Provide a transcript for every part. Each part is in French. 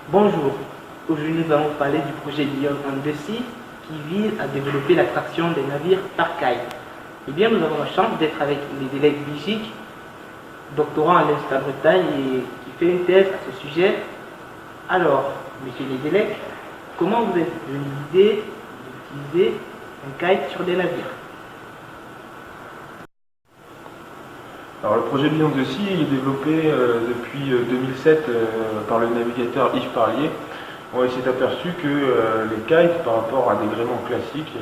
Bonjour, aujourd'hui nous allons parler du projet Beyond Undersea qui vise à développer la traction des navires par kite. Eh bien, nous avons la chance d'être avec Nédélec Bigic, doctorant à l'Institut de Bretagne et qui fait une thèse à ce sujet. Alors, monsieur Nédélec, comment vous êtes venu l'idée d'utiliser un kite sur des navires? Alors, le projet Beyond the Sea est développé depuis 2007 par le navigateur Yves Parlier. Il s'est aperçu que les kites, par rapport à des gréements classiques,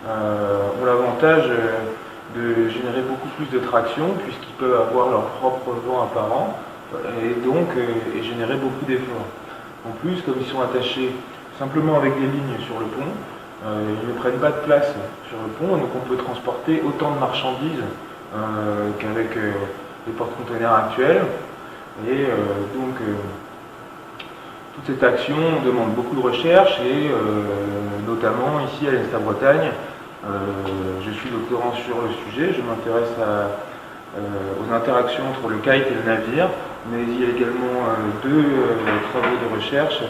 ont l'avantage de générer beaucoup plus de traction puisqu'ils peuvent avoir leur propre vent apparent et donc générer beaucoup d'efforts. En plus, comme ils sont attachés simplement avec des lignes sur le pont, ils ne prennent pas de place sur le pont, donc on peut transporter autant de marchandises qu'avec les porte-containers actuels. Et donc toute cette action demande beaucoup de recherche et notamment ici à l'Institut de Bretagne, je suis doctorant sur le sujet, je m'intéresse aux interactions entre le kite et le navire, mais il y a également deux travaux de recherche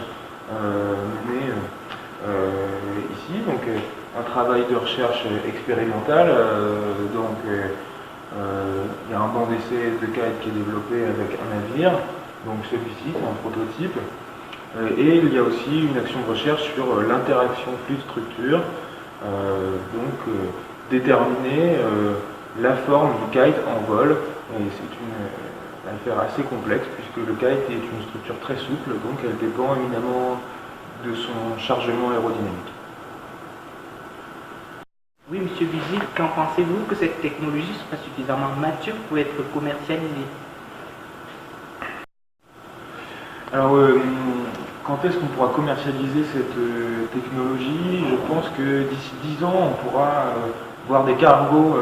menés ici, donc un travail de recherche expérimentale, il y a un banc d'essai de kite qui est développé avec un navire, donc celui-ci c'est un prototype, et il y a aussi une action de recherche sur l'interaction fluide-structure, déterminer la forme du kite en vol, et c'est une affaire assez complexe puisque le kite est une structure très souple, donc elle dépend éminemment de son chargement aérodynamique. Oui, monsieur Bigic, qu'en pensez-vous que cette technologie soit suffisamment mature pour être commercialisée? Alors, quand est-ce qu'on pourra commercialiser cette technologie? Je pense que d'ici 10 ans, on pourra voir des cargos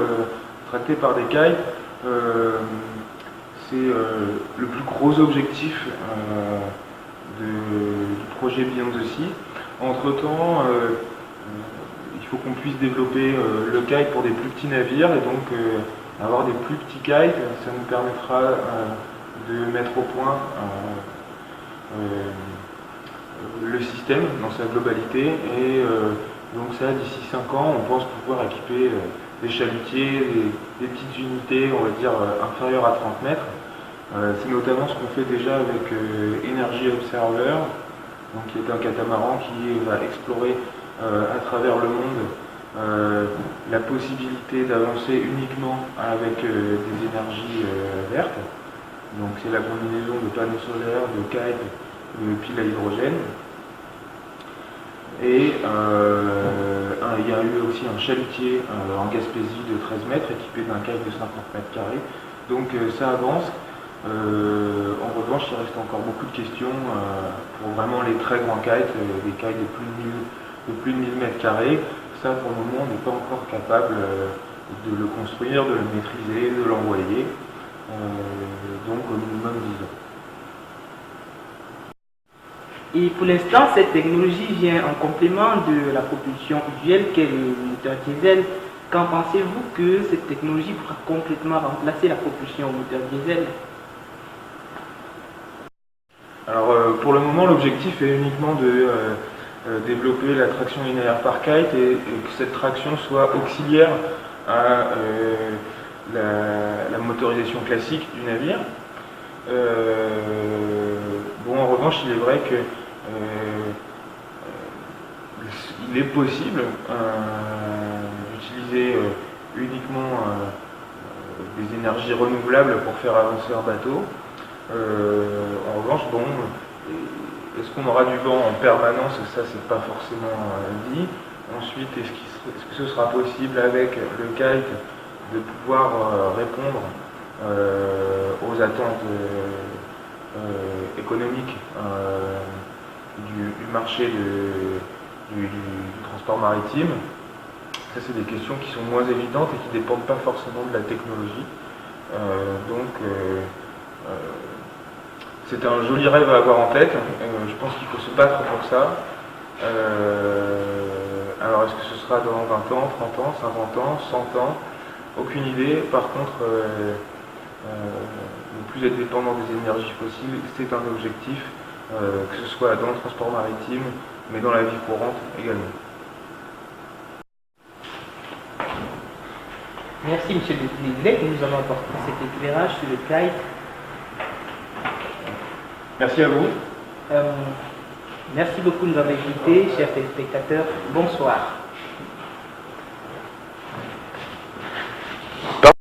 traités par des kites. C'est le plus gros objectif du projet Beyond the Sea. Entre-temps, il faut qu'on puisse développer le kite pour des plus petits navires et donc avoir des plus petits kites, ça nous permettra de mettre au point le système dans sa globalité et donc ça d'ici 5 ans on pense pouvoir équiper des chalutiers, des petites unités on va dire inférieures à 30 mètres. C'est notamment ce qu'on fait déjà avec Energy Observer, donc, qui est un catamaran qui va explorer à travers le monde la possibilité d'avancer uniquement avec des énergies vertes. Donc c'est la combinaison de panneaux solaires, de kites, de piles à hydrogène. Et il y a eu aussi un chalutier en Gaspésie de 13 mètres équipé d'un kite de 50 mètres carrés. Donc ça avance. En revanche, il reste encore beaucoup de questions pour vraiment les très grands kites, des kites de plus de 1000 mètres carrés. Ça, pour le moment, on n'est pas encore capable de le construire, de le maîtriser, de l'envoyer. Donc au minimum 10 ans. Et pour l'instant, cette technologie vient en complément de la propulsion usuelle qu'est le moteur diesel. Qu'en pensez-vous que cette technologie pourra complètement remplacer la propulsion au moteur diesel? Alors pour le moment, l'objectif est uniquement de développer la traction linéaire par kite et que cette traction soit auxiliaire à la motorisation classique du navire. En revanche, il est vrai que il est possible d'utiliser uniquement des énergies renouvelables pour faire avancer un bateau. En revanche, est-ce qu'on aura du vent en permanence? Ça, c'est pas forcément dit. Ensuite, est-ce que ce sera possible avec le kite de pouvoir répondre aux attentes économiques du marché du transport maritime? Ça, c'est des questions qui sont moins évidentes et qui ne dépendent pas forcément de la technologie. C'est un joli rêve à avoir en tête. Je pense qu'il faut se battre pour ça. Alors, est-ce que ce sera dans 20 ans, 30 ans, 50 ans, 100 ans? Aucune idée. Par contre, ne plus être dépendant des énergies fossiles, c'est un objectif que ce soit dans le transport maritime, mais dans la vie courante également. Merci Monsieur le Délégué qui nous avons apporté cet éclairage sur le kite. Merci à vous. Merci beaucoup de nous avoir invités, chers téléspectateurs. Bonsoir.